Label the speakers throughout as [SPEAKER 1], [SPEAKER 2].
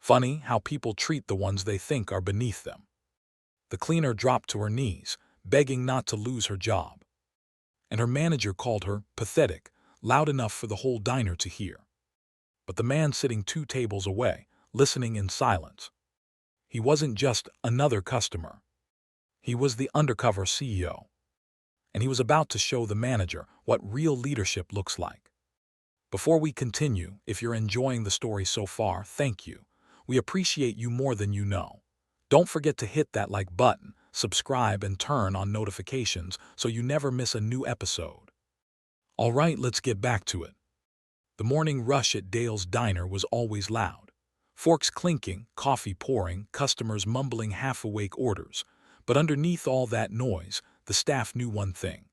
[SPEAKER 1] Funny how people treat the ones they think are beneath them. The cleaner dropped to her knees, begging not to lose her job. And her manager called her pathetic, loud enough for the whole diner to hear. But the man sitting 2 tables away, listening in silence. He wasn't just another customer. He was the undercover CEO. And he was about to show the manager what real leadership looks like. Before we continue, if you're enjoying the story so far, thank you. We appreciate you more than you know. Don't forget to hit that like button, subscribe, and turn on notifications so you never miss a new episode. All right, let's get back to it. The morning rush at Dale's diner was always loud. Forks clinking, coffee pouring, customers mumbling half-awake orders. But underneath all that noise, the staff knew one thing.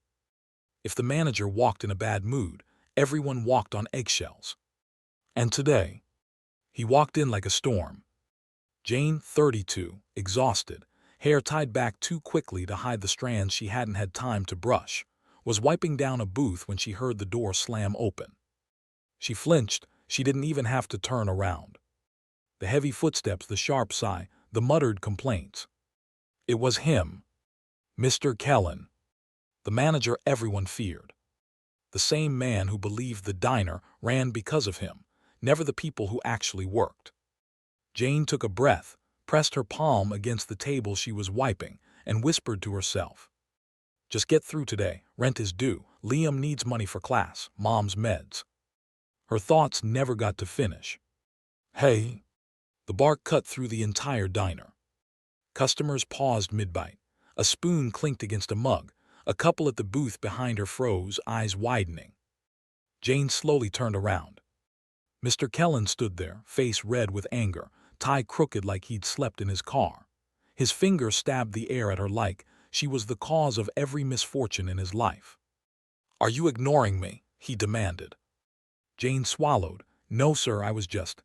[SPEAKER 1] If the manager walked in a bad mood, everyone walked on eggshells. And today, he walked in like a storm. Jane, 32, exhausted, hair tied back too quickly to hide the strands she hadn't had time to brush, was wiping down a booth when she heard the door slam open. She flinched. She didn't even have to turn around. The heavy footsteps, the sharp sigh, the muttered complaints. It was him, Mr. Kellen, the manager everyone feared. The same man who believed the diner ran because of him, never the people who actually worked. Jane took a breath, pressed her palm against the table she was wiping, and whispered to herself. Just get through today, rent is due, Liam needs money for class, mom's meds. Her thoughts never got to finish. Hey! The bark cut through the entire diner. Customers paused mid-bite. A spoon clinked against a mug. A couple at the booth behind her froze, eyes widening. Jane slowly turned around. Mr. Kellen stood there, face red with anger, tie crooked like he'd slept in his car. His finger stabbed the air at her like she was the cause of every misfortune in his life. Are you ignoring me? He demanded. Jane swallowed. No, sir, I was just...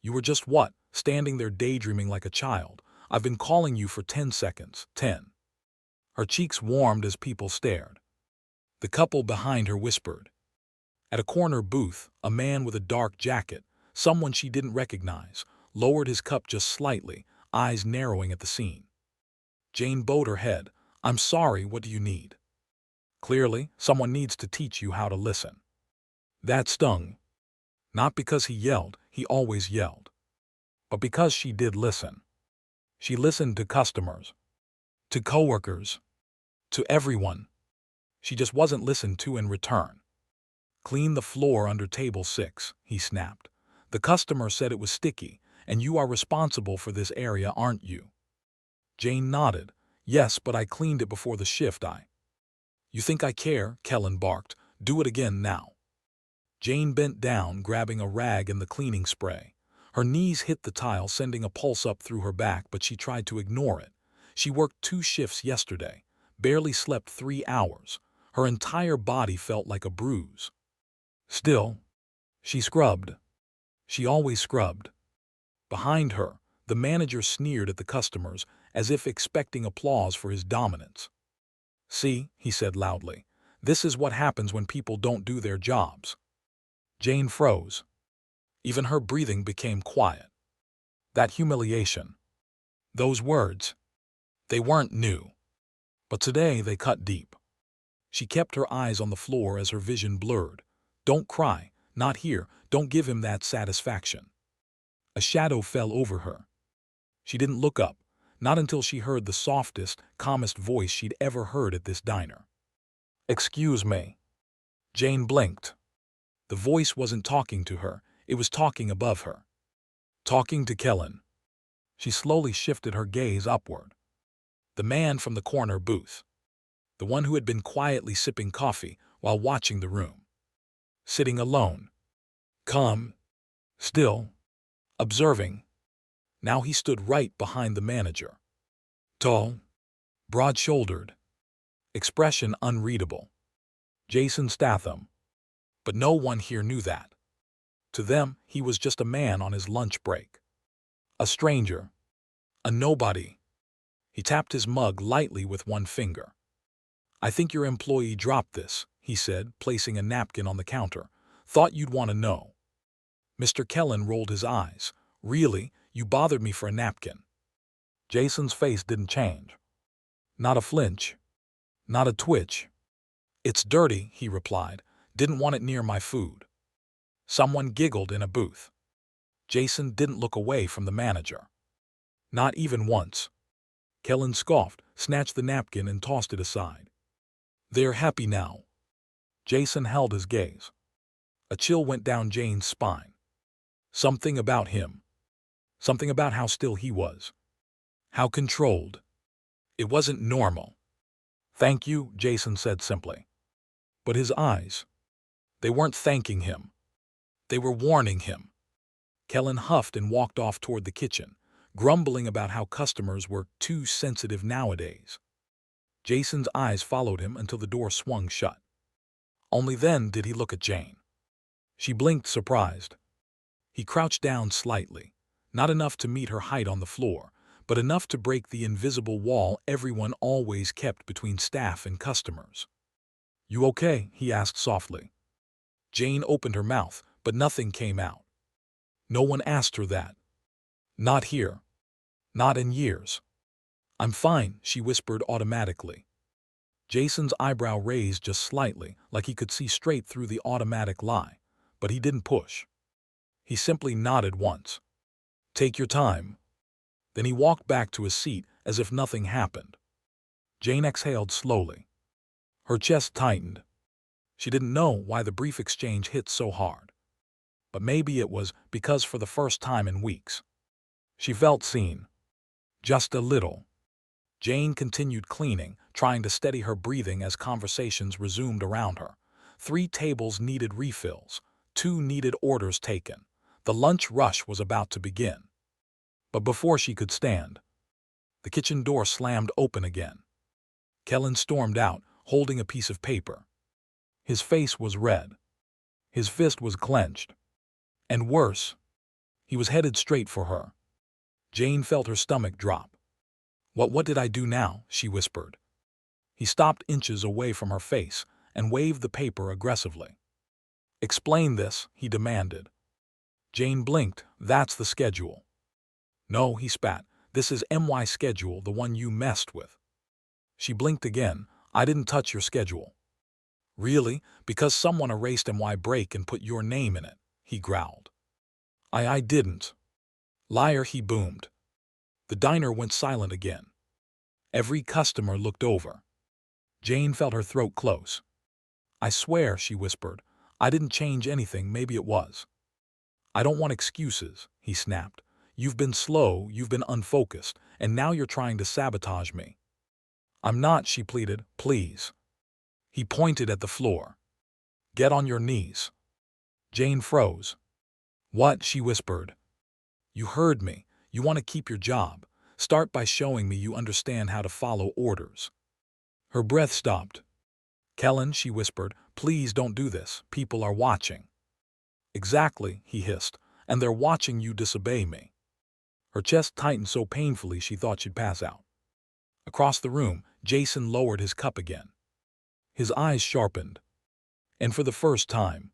[SPEAKER 1] You were just what? Standing there daydreaming like a child. I've been calling you for 10 seconds. 10. Her cheeks warmed as people stared. The couple behind her whispered. At a corner booth, a man with a dark jacket, someone she didn't recognize, lowered his cup just slightly, eyes narrowing at the scene. Jane bowed her head. I'm sorry, what do you need? Clearly, someone needs to teach you how to listen. That stung. Not because he yelled, he always yelled. But because she did listen. She listened to customers, to coworkers, to everyone. She just wasn't listened to in return. Clean the floor under table 6, he snapped. The customer said it was sticky, and you are responsible for this area, aren't you? Jane nodded. Yes, but I cleaned it before the shift. You think I care? Kellen barked. Do it again now. Jane bent down, grabbing a rag and the cleaning spray. Her knees hit the tile, sending a pulse up through her back, but she tried to ignore it. She worked 2 shifts yesterday, barely slept 3 hours. Her entire body felt like a bruise. Still, she scrubbed. She always scrubbed. Behind her, the manager sneered at the customers, as if expecting applause for his dominance. See, he said loudly, this is what happens when people don't do their jobs. Jane froze. Even her breathing became quiet. That humiliation. Those words. They weren't new. But today they cut deep. She kept her eyes on the floor as her vision blurred. Don't cry, not here, don't give him that satisfaction. A shadow fell over her. She didn't look up, not until she heard the softest, calmest voice she'd ever heard at this diner. Excuse me. Jane blinked. The voice wasn't talking to her, it was talking above her. Talking to Kellen. She slowly shifted her gaze upward. The man from the corner booth. The one who had been quietly sipping coffee while watching the room. Sitting alone. Calm. Still. Observing. Now he stood right behind the manager. Tall. Broad-shouldered. Expression unreadable. Jasonstatham. But no one here knew that. To them, he was just a man on his lunch break. A stranger. A nobody. He tapped his mug lightly with one finger. I think your employee dropped this, he said, placing a napkin on the counter. Thought you'd want to know. Mr. Kellen rolled his eyes. Really? You bothered me for a napkin." Jason's face didn't change. Not a flinch. Not a twitch. "It's dirty," he replied. "Didn't want it near my food." Someone giggled in a booth. Jason didn't look away from the manager. Not even once. Kellen scoffed, snatched the napkin and tossed it aside. "They're happy now." Jason held his gaze. A chill went down Jane's spine. Something about him. Something about how still he was. How controlled. It wasn't normal. "Thank you," Jason said simply. But his eyes, they weren't thanking him. They were warning him. Kellen huffed and walked off toward the kitchen, grumbling about how customers were too sensitive nowadays. Jason's eyes followed him until the door swung shut. Only then did he look at Jane. She blinked, surprised. He crouched down slightly, not enough to meet her height on the floor, but enough to break the invisible wall everyone always kept between staff and customers. "You okay?" he asked softly. Jane opened her mouth, but nothing came out. No one asked her that. Not here. Not in years. "I'm fine," she whispered automatically. Jason's eyebrow raised just slightly, like he could see straight through the automatic lie, but he didn't push. He simply nodded once. "Take your time." Then he walked back to his seat as if nothing happened. Jane exhaled slowly. Her chest tightened. She didn't know why the brief exchange hit so hard. But maybe it was because for the first time in weeks, she felt seen. Just a little. Jane continued cleaning, trying to steady her breathing as conversations resumed around her. 3 tables needed refills. 2 needed orders taken. The lunch rush was about to begin. But before she could stand, the kitchen door slammed open again. Kellen stormed out, holding a piece of paper. His face was red. His fist was clenched. And worse, he was headed straight for her. Jane felt her stomach drop. What did I do now?" she whispered. He stopped inches away from her face and waved the paper aggressively. "Explain this," he demanded. Jane blinked. "That's the schedule." "No," he spat. "This is MY schedule, the one you messed with." She blinked again. "I didn't touch your schedule." "Really? Because someone erased MY break and put your name in it," he growled. I didn't." "Liar," he boomed. The diner went silent again. Every customer looked over. Jane felt her throat close. "I swear," she whispered, "I didn't change anything. Maybe it was." "I don't want excuses," he snapped. "You've been slow, you've been unfocused, and now you're trying to sabotage me." "I'm not," she pleaded. "Please." He pointed at the floor. "Get on your knees." Jane froze. "What?" she whispered. "You heard me. You want to keep your job. Start by showing me you understand how to follow orders." Her breath stopped. "Kellen," she whispered, "please don't do this. People are watching." "Exactly," he hissed, "and they're watching you disobey me." Her chest tightened so painfully she thought she'd pass out. Across the room, Jason lowered his cup again. His eyes sharpened. And for the first time,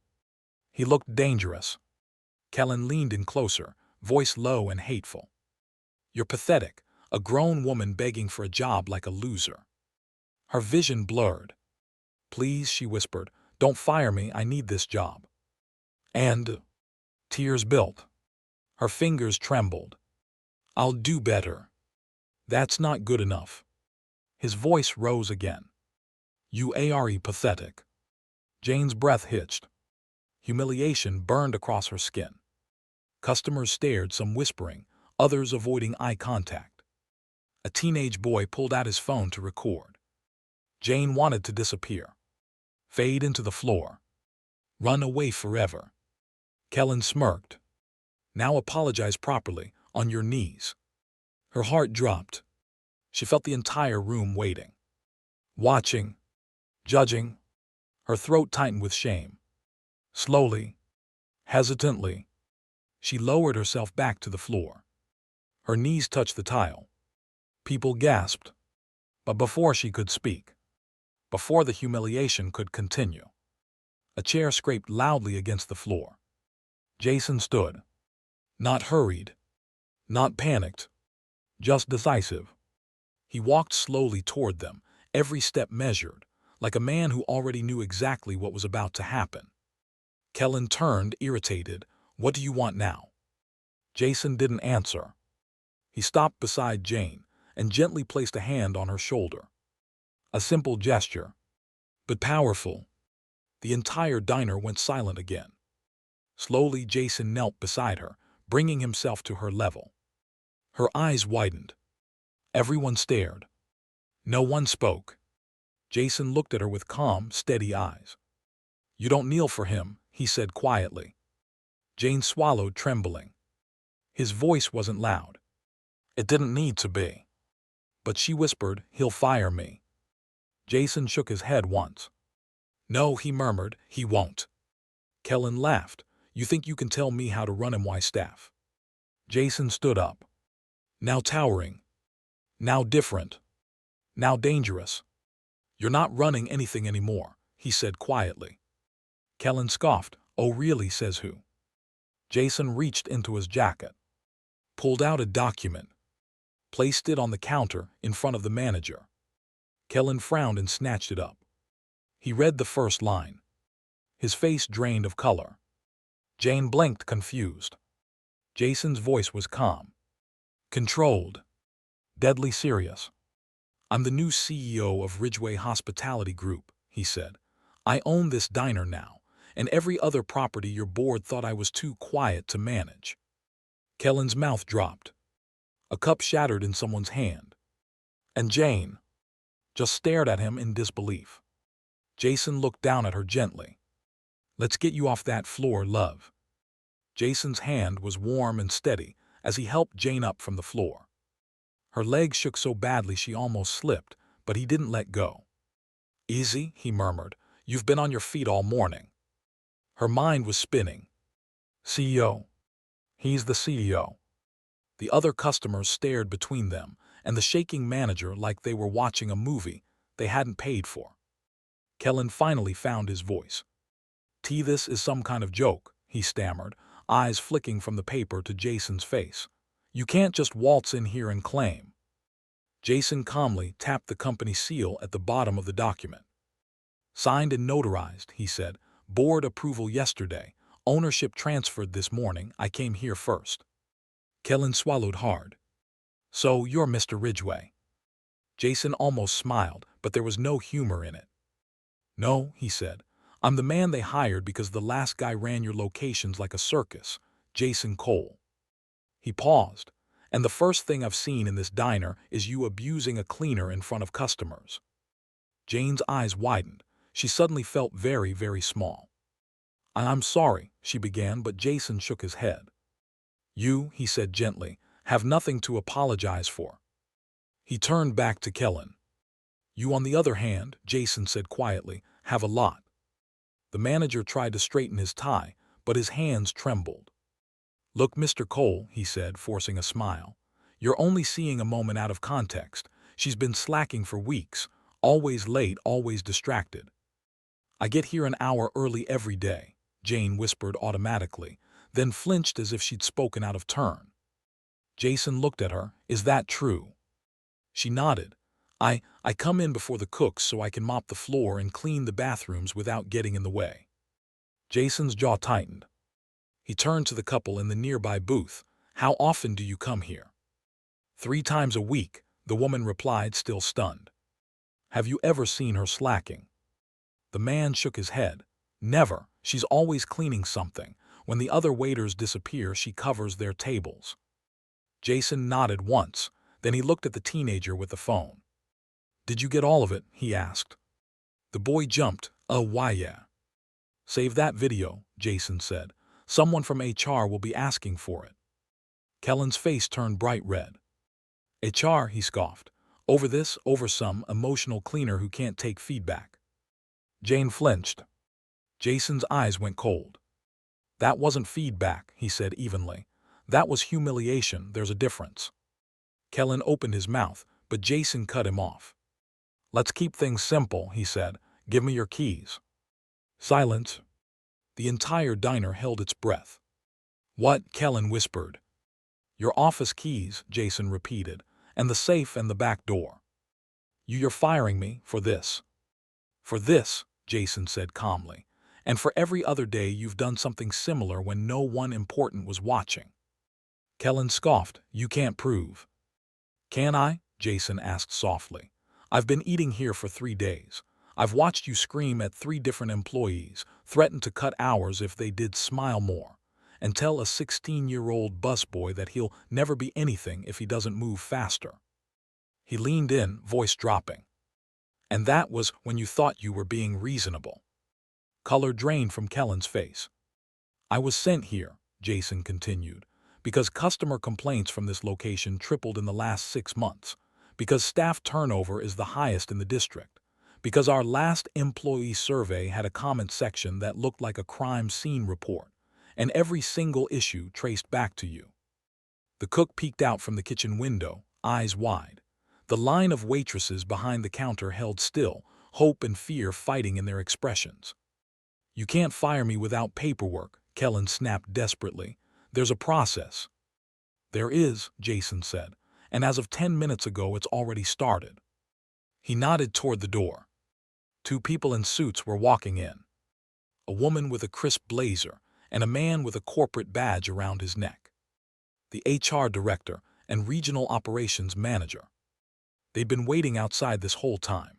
[SPEAKER 1] he looked dangerous. Kellen leaned in closer, voice low and hateful. "You're pathetic, a grown woman begging for a job like a loser." Her vision blurred. "Please," she whispered, "don't fire me. I need this job." And tears built. Her fingers trembled. "I'll do better." "That's not good enough." His voice rose again. "You are pathetic." Jane's breath hitched. Humiliation burned across her skin. Customers stared, some whispering, others avoiding eye contact. A teenage boy pulled out his phone to record. Jane wanted to disappear. Fade into the floor. Run away forever. Kellen smirked. "Now apologize properly, on your knees." Her heart dropped. She felt the entire room waiting. Watching. Judging. Her throat tightened with shame. Slowly. Hesitantly. She lowered herself back to the floor. Her knees touched the tile. People gasped. But before she could speak, before the humiliation could continue, a chair scraped loudly against the floor. Jason stood. Not hurried. Not panicked, just decisive. He walked slowly toward them, every step measured, like a man who already knew exactly what was about to happen. Kellen turned, irritated. "What do you want now?" Jason didn't answer. He stopped beside Jane and gently placed a hand on her shoulder. A simple gesture, but powerful. The entire diner went silent again. Slowly, Jason knelt beside her, bringing himself to her level. Her eyes widened. Everyone stared. No one spoke. Jason looked at her with calm, steady eyes. "You don't kneel for him," he said quietly. Jane swallowed, trembling. His voice wasn't loud. It didn't need to be. But she whispered, "He'll fire me." Jason shook his head once. "No," he murmured, "he won't." Kellen laughed. "You think you can tell me how to run my staff?" Jason stood up. Now towering. Now different. Now dangerous. "You're not running anything anymore," he said quietly. Kellen scoffed. "Oh really, says who?" Jason reached into his jacket, pulled out a document, placed it on the counter in front of the manager. Kellen frowned and snatched it up. He read the first line. His face drained of color. Jane blinked, confused. Jason's voice was calm, controlled, deadly serious. "I'm the new CEO of Ridgeway Hospitality Group," he said. "I own this diner now, and every other property your board thought I was too quiet to manage." Kellen's mouth dropped. A cup shattered in someone's hand. And Jane just stared at him in disbelief. Jason looked down at her gently. "Let's get you off that floor, love." Jason's hand was warm and steady as he helped Jane up from the floor. Her legs shook so badly she almost slipped, but he didn't let go. "Easy," he murmured. "You've been on your feet all morning." Her mind was spinning. CEO. He's the CEO. The other customers stared between them, and the shaking manager like they were watching a movie they hadn't paid for. Kellen finally found his voice. "This is some kind of joke," he stammered, eyes flicking from the paper to Jason's face. "You can't just waltz in here and claim." Jason calmly tapped the company seal at the bottom of the document. "Signed and notarized," he said. "Board approval yesterday. Ownership transferred this morning. I came here first." Kellen swallowed hard. "So you're Mr. Ridgeway?" Jason almost smiled, but there was no humor in it. "No," he said. "I'm the man they hired because the last guy ran your locations like a circus, Jason Cole." He paused. "And the first thing I've seen in this diner is you abusing a cleaner in front of customers." Jane's eyes widened. She suddenly felt very, very small. "I'm sorry," she began, but Jason shook his head. "You," he said gently, "have nothing to apologize for." He turned back to Kellen. "You, on the other hand," Jason said quietly, "have a lot." The manager tried to straighten his tie, but his hands trembled. "Look, Mr. Cole," he said, forcing a smile. "You're only seeing a moment out of context. She's been slacking for weeks, always late, always distracted." "I get here an hour early every day," Jane whispered automatically, then flinched as if she'd spoken out of turn. Jason looked at her. "Is that true?" She nodded. I come in before the cooks so I can mop the floor and clean the bathrooms without getting in the way." Jason's jaw tightened. He turned to the couple in the nearby booth. "How often do you come here?" "3 times a week," the woman replied, still stunned. "Have you ever seen her slacking?" The man shook his head. "Never. She's always cleaning something. When the other waiters disappear, she covers their tables." Jason nodded once. Then he looked at the teenager with the phone. "Did you get all of it?" he asked. The boy jumped. Why yeah." "Save that video," Jason said. "Someone from HR will be asking for it." Kellen's face turned bright red. "HR," he scoffed. "Over this, over some emotional cleaner who can't take feedback." Jane flinched. Jason's eyes went cold. "That wasn't feedback," he said evenly. "That was humiliation. There's a difference." Kellen opened his mouth, but Jason cut him off. "Let's keep things simple," he said. "Give me your keys." Silence. The entire diner held its breath. "What?" Kellen whispered. Your office keys, Jason repeated, and the safe and the back door. You're firing me for this. For this, Jason said calmly, and for every other day you've done something similar when no one important was watching. Kellen scoffed. You can't prove. Can I? Jason asked softly. I've been eating here for 3 days. I've watched you scream at 3 different employees, threaten to cut hours if they did smile more, and tell a 16-year-old busboy that he'll never be anything if he doesn't move faster. He leaned in, voice dropping. And that was when you thought you were being reasonable. Color drained from Kellen's face. I was sent here, Jason continued, because customer complaints from this location tripled in the last 6 months, because staff turnover is the highest in the district, because our last employee survey had a comment section that looked like a crime scene report, and every single issue traced back to you. The cook peeked out from the kitchen window, eyes wide. The line of waitresses behind the counter held still, hope and fear fighting in their expressions. You can't fire me without paperwork, Kellen snapped desperately. There's a process. There is, Jason said, and as of 10 minutes ago it's already started. He nodded toward the door. 2 people in suits were walking in. A woman with a crisp blazer and a man with a corporate badge around his neck. The HR director and regional operations manager. They'd been waiting outside this whole time.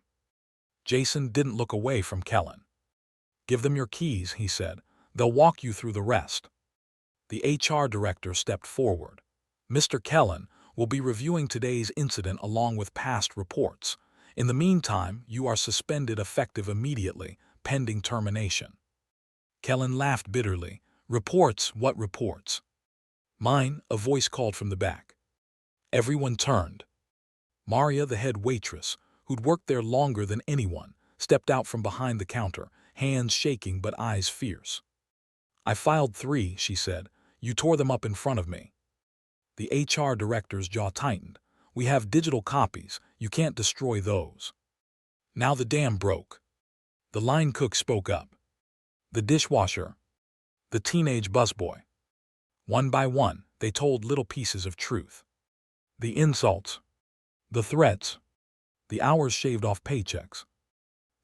[SPEAKER 1] Jason didn't look away from Kellen. Give them your keys, he said. They'll walk you through the rest. The HR director stepped forward. Mr. Kellen will be reviewing today's incident along with past reports. In the meantime, you are suspended effective immediately, pending termination. Kellen laughed bitterly. Reports? What reports? Mine, a voice called from the back. Everyone turned. Maria, the head waitress, who'd worked there longer than anyone, stepped out from behind the counter, hands shaking but eyes fierce. I filed 3, she said. You tore them up in front of me. The HR director's jaw tightened. We have digital copies. You can't destroy those. Now the dam broke. The line cook spoke up. The dishwasher. The teenage busboy. One by one, they told little pieces of truth. The insults. The threats. The hours shaved off paychecks.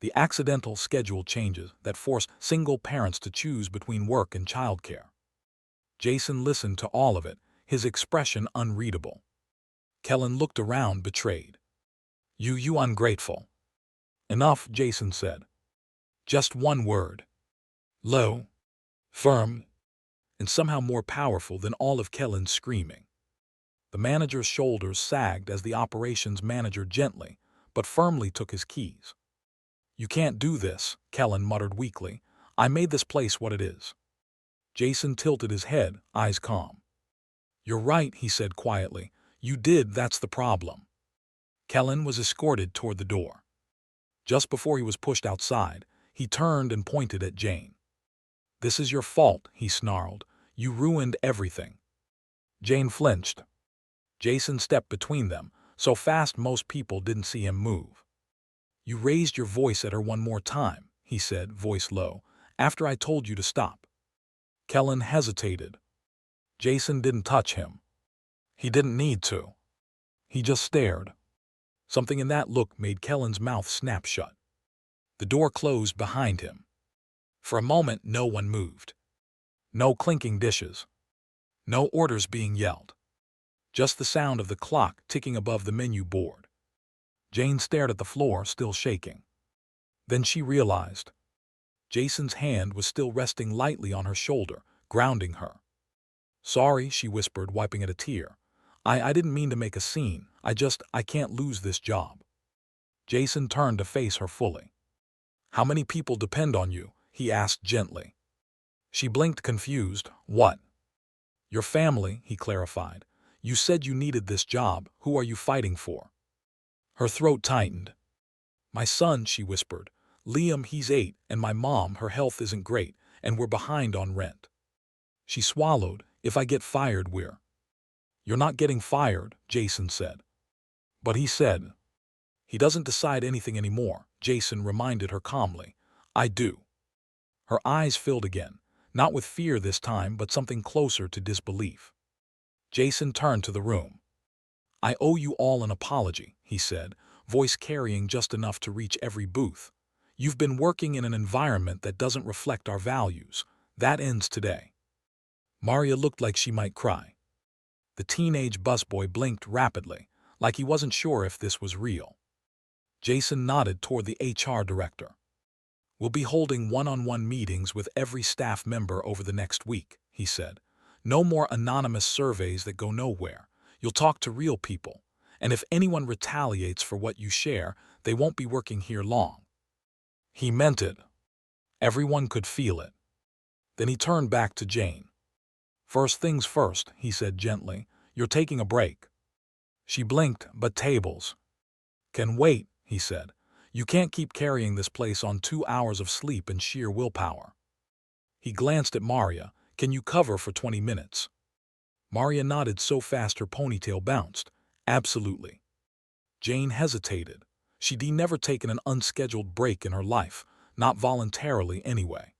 [SPEAKER 1] The accidental schedule changes that force single parents to choose between work and childcare. Jason listened to all of it, his expression unreadable. Kellen looked around, betrayed. You ungrateful. Enough, Jason said. Just one word. Low. Firm. And somehow more powerful than all of Kellen's screaming. The manager's shoulders sagged as the operations manager gently, but firmly took his keys. You can't do this, Kellen muttered weakly. I made this place what it is. Jason tilted his head, eyes calm. You're right, he said quietly. You did, that's the problem. Kellen was escorted toward the door. Just before he was pushed outside, he turned and pointed at Jane. This is your fault, he snarled. You ruined everything. Jane flinched. Jason stepped between them, so fast most people didn't see him move. You raised your voice at her one more time, he said, voice low, after I told you to stop. Kellen hesitated. Jason didn't touch him. He didn't need to. He just stared. Something in that look made Kellen's mouth snap shut. The door closed behind him. For a moment, no one moved. No clinking dishes. No orders being yelled. Just the sound of the clock ticking above the menu board. Jane stared at the floor, still shaking. Then she realized. Jason's hand was still resting lightly on her shoulder, grounding her. Sorry, she whispered, wiping at a tear. I didn't mean to make a scene. I can't lose this job. Jason turned to face her fully. How many people depend on you? He asked gently. She blinked, confused. What? Your family, he clarified. You said you needed this job. Who are you fighting for? Her throat tightened. My son, she whispered. Liam, he's 8, and my mom, her health isn't great, and we're behind on rent. She swallowed. If I get fired, we're... You're not getting fired, Jason said. But he said... He doesn't decide anything anymore, Jason reminded her calmly. I do. Her eyes filled again, not with fear this time, but something closer to disbelief. Jason turned to the room. "I owe you all an apology," he said, voice carrying just enough to reach every booth. "You've been working in an environment that doesn't reflect our values. That ends today." Maria looked like she might cry. The teenage busboy blinked rapidly, like he wasn't sure if this was real. Jason nodded toward the HR director. "We'll be holding one-on-one meetings with every staff member over the next week," he said. "No more anonymous surveys that go nowhere. You'll talk to real people, and if anyone retaliates for what you share, they won't be working here long." He meant it. Everyone could feel it. Then he turned back to Jane. "First things first," he said gently. "You're taking a break." She blinked, but tables. "Can wait," he said. "You can't keep carrying this place on 2 hours of sleep and sheer willpower." He glanced at Maria. "Can you cover for 20 minutes?" Maria nodded so fast her ponytail bounced. "Absolutely." Jane hesitated. She'd never taken an unscheduled break in her life, not voluntarily anyway.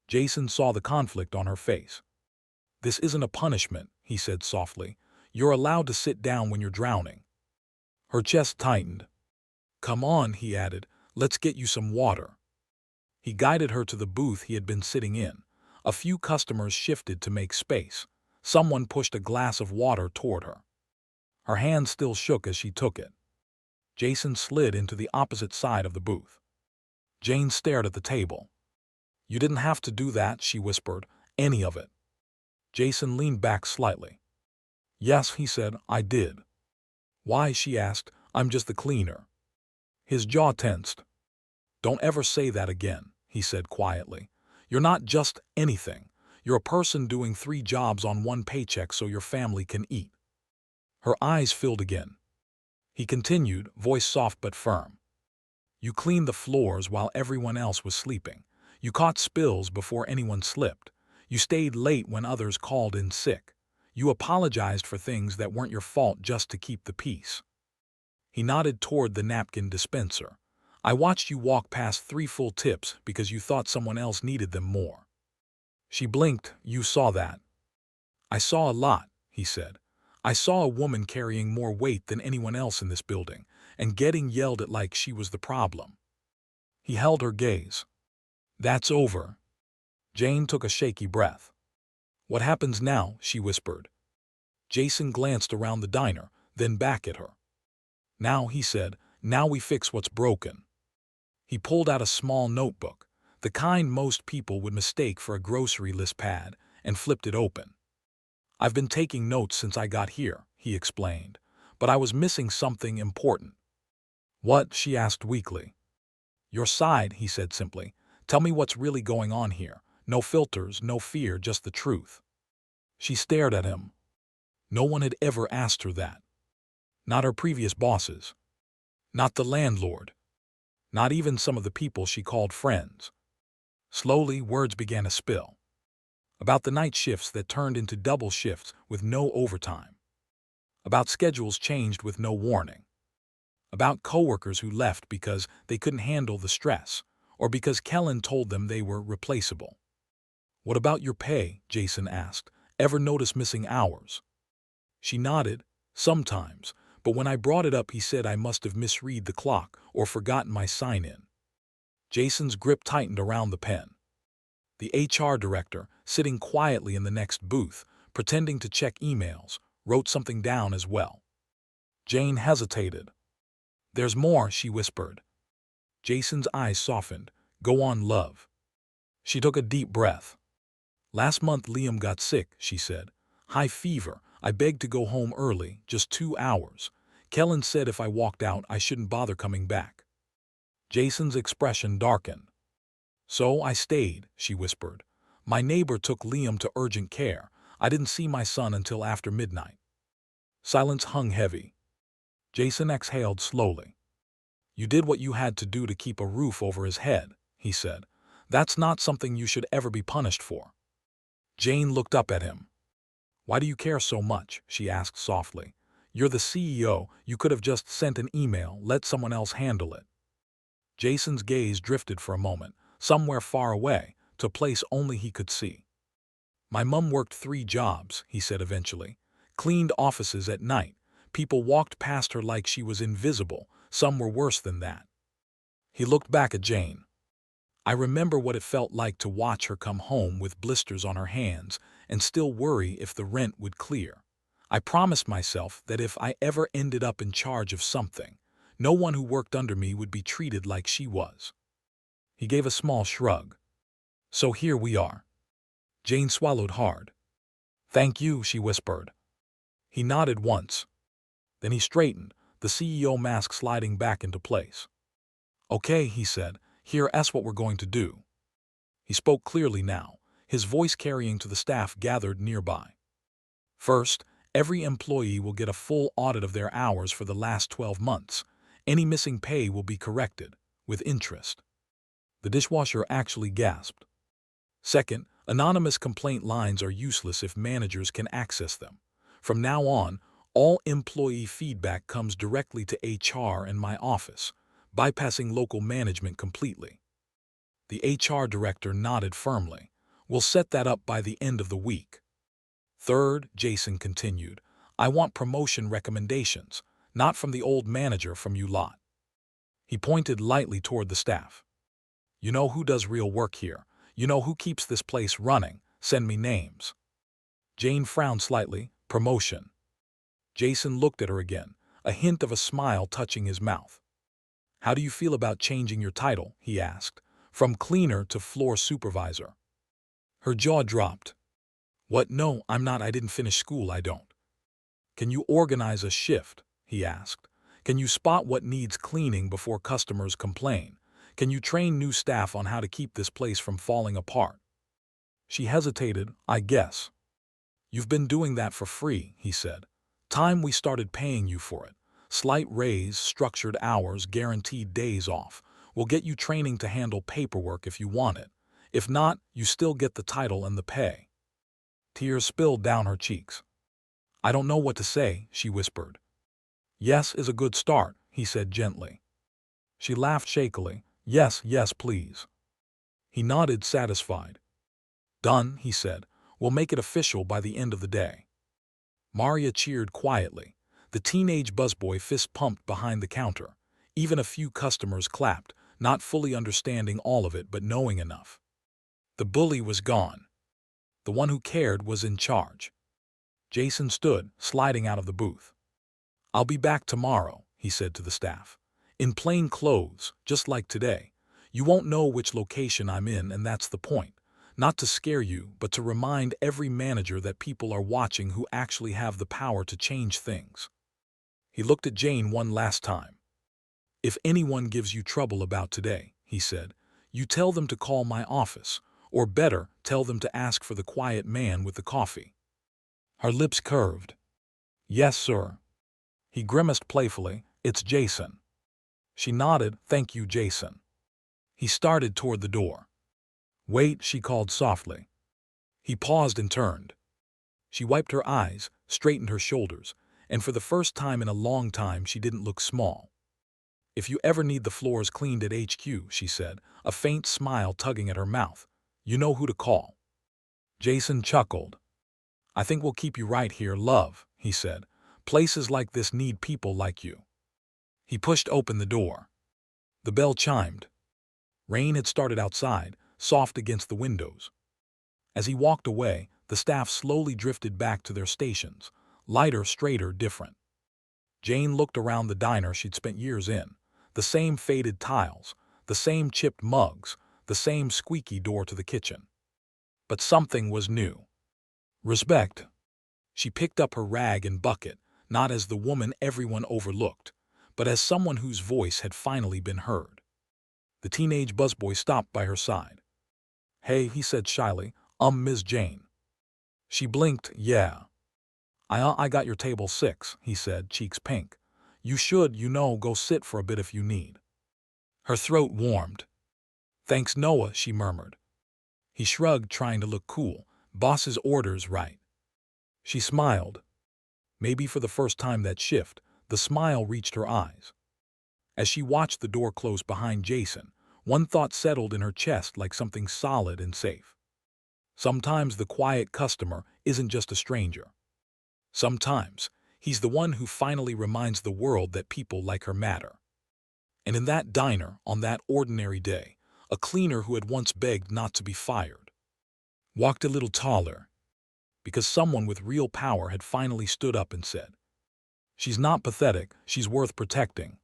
[SPEAKER 1] Jason saw the conflict on her face. "This isn't a punishment," he said softly. "You're allowed to sit down when you're drowning." Her chest tightened. "Come on," he added. "Let's get you some water." He guided her to the booth he had been sitting in. A few customers shifted to make space. Someone pushed a glass of water toward her. Her hand still shook as she took it. Jason slid into the opposite side of the booth. Jane stared at the table. "You didn't have to do that," she whispered. "Any of it." Jason leaned back slightly. "Yes," he said, "I did." "Why?" she asked. "I'm just the cleaner." His jaw tensed. "Don't ever say that again," he said quietly. "You're not just anything. You're a person doing 3 jobs on 1 paycheck so your family can eat." Her eyes filled again. He continued, voice soft but firm. "You cleaned the floors while everyone else was sleeping. You caught spills before anyone slipped. You stayed late when others called in sick. You apologized for things that weren't your fault just to keep the peace." He nodded toward the napkin dispenser. "I watched you walk past 3 full tips because you thought someone else needed them more." She blinked. "You saw that?" "I saw a lot," he said. "I saw a woman carrying more weight than anyone else in this building, and getting yelled at like she was the problem." He held her gaze. "That's over." Jane took a shaky breath. "What happens now?" she whispered. Jason glanced around the diner, then back at her. "Now," he said, "now we fix what's broken." He pulled out a small notebook, the kind most people would mistake for a grocery list pad, and flipped it open. "I've been taking notes since I got here," he explained, "but I was missing something important." "What?" she asked weakly. "Your side," he said simply. "Tell me what's really going on here. No filters, no fear, just the truth." She stared at him. No one had ever asked her that. Not her previous bosses. Not the landlord. Not even some of the people she called friends. Slowly, words began to spill. About the night shifts that turned into double shifts with no overtime. About schedules changed with no warning. About coworkers who left because they couldn't handle the stress, or because Kellen told them they were replaceable. "What about your pay?" Jason asked. "Ever notice missing hours?" She nodded. "Sometimes, but when I brought it up he said I must have misread the clock or forgotten my sign-in." Jason's grip tightened around the pen. The HR director, sitting quietly in the next booth, pretending to check emails, wrote something down as well. Jane hesitated. "There's more," she whispered. Jason's eyes softened. "Go on, love." She took a deep breath. "Last month Liam got sick," she said. "High fever. I begged to go home early, just 2 hours. Kellen said if I walked out I shouldn't bother coming back." Jason's expression darkened. "So I stayed," she whispered. "My neighbor took Liam to urgent care. I didn't see my son until after midnight." Silence hung heavy. Jason exhaled slowly. "You did what you had to do to keep a roof over his head," he said. "That's not something you should ever be punished for." Jane looked up at him. "Why do you care so much?" she asked softly. "You're the CEO. You could have just sent an email, let someone else handle it." Jason's gaze drifted for a moment, somewhere far away, to a place only he could see. "My mom worked 3 jobs," he said eventually. cleaned offices at night. People walked past her like she was invisible. Some were worse than that. He looked back at Jane. I remember what it felt like to watch her come home with blisters on her hands and still worry if the rent would clear. I promised myself that if I ever ended up in charge of something, no one who worked under me would be treated like she was. He gave a small shrug. So here we are. Jane swallowed hard. Thank you, she whispered. He nodded once. Then he straightened, the CEO mask sliding back into place. Okay, he said, here's what we're going to do. He spoke clearly now, his voice carrying to the staff gathered nearby. First, every employee will get a full audit of their hours for the last 12 months. Any missing pay will be corrected, with interest. The dishwasher actually gasped. Second, anonymous complaint lines are useless if managers can access them. From now on, all employee feedback comes directly to HR and my office, bypassing local management completely. The HR director nodded firmly. We'll set that up by the end of the week. Third, Jason continued, I want promotion recommendations, not from the old manager, from you lot. He pointed lightly toward the staff. You know who does real work here. You know who keeps this place running. Send me names. Jane frowned slightly. Promotion. Jason looked at her again, a hint of a smile touching his mouth. How do you feel about changing your title? He asked, from cleaner to floor supervisor. Her jaw dropped. What? No, I'm not. I didn't finish school. I don't. Can you organize a shift? He asked. Can you spot what needs cleaning before customers complain? Can you train new staff on how to keep this place from falling apart? She hesitated. I guess. You've been doing that for free, he said. Time we started paying you for it. Slight raise, structured hours, guaranteed days off. We'll get you training to handle paperwork if you want it. If not, you still get the title and the pay. Tears spilled down her cheeks. I don't know what to say, she whispered. Yes is a good start, he said gently. She laughed shakily. Yes, yes, please. He nodded, satisfied. Done, he said. We'll make it official by the end of the day. Maria cheered quietly. The teenage busboy fist pumped behind the counter. Even a few customers clapped, not fully understanding all of it but knowing enough. The bully was gone. The one who cared was in charge. Jason stood, sliding out of the booth. I'll be back tomorrow, he said to the staff. In plain clothes, just like today. You won't know which location I'm in, and that's the point. Not to scare you, but to remind every manager that people are watching who actually have the power to change things. He looked at Jane one last time. If anyone gives you trouble about today, he said, you tell them to call my office, or better, tell them to ask for the quiet man with the coffee. Her lips curved. Yes, sir. He grimaced playfully. It's Jason. She nodded. Thank you, Jason. He started toward the door. Wait, she called softly. He paused and turned. She wiped her eyes, straightened her shoulders, and for the first time in a long time she didn't look small. If you ever need the floors cleaned at HQ, she said, a faint smile tugging at her mouth, you know who to call. Jason chuckled. I think we'll keep you right here, love, he said. Places like this need people like you. He pushed open the door. The bell chimed. Rain had started outside, soft against the windows. As he walked away, the staff slowly drifted back to their stations, lighter, straighter, different. Jane looked around the diner she'd spent years in. The same faded tiles, the same chipped mugs, the same squeaky door to the kitchen. But something was new. Respect. She picked up her rag and bucket, not as the woman everyone overlooked, but as someone whose voice had finally been heard. The teenage busboy stopped by her side. Hey, he said shyly, Ms. Jane. She blinked. Yeah. I got your table 6, he said, cheeks pink. You should, go sit for a bit if you need. Her throat warmed. Thanks, Noah, she murmured. He shrugged, trying to look cool. Boss's orders, right. She smiled. Maybe for the first time that shift, the smile reached her eyes. As she watched the door close behind Jason, one thought settled in her chest like something solid and safe. Sometimes the quiet customer isn't just a stranger. Sometimes, he's the one who finally reminds the world that people like her matter. And in that diner, on that ordinary day, a cleaner who had once begged not to be fired walked a little taller, because someone with real power had finally stood up and said, "She's not pathetic, she's worth protecting."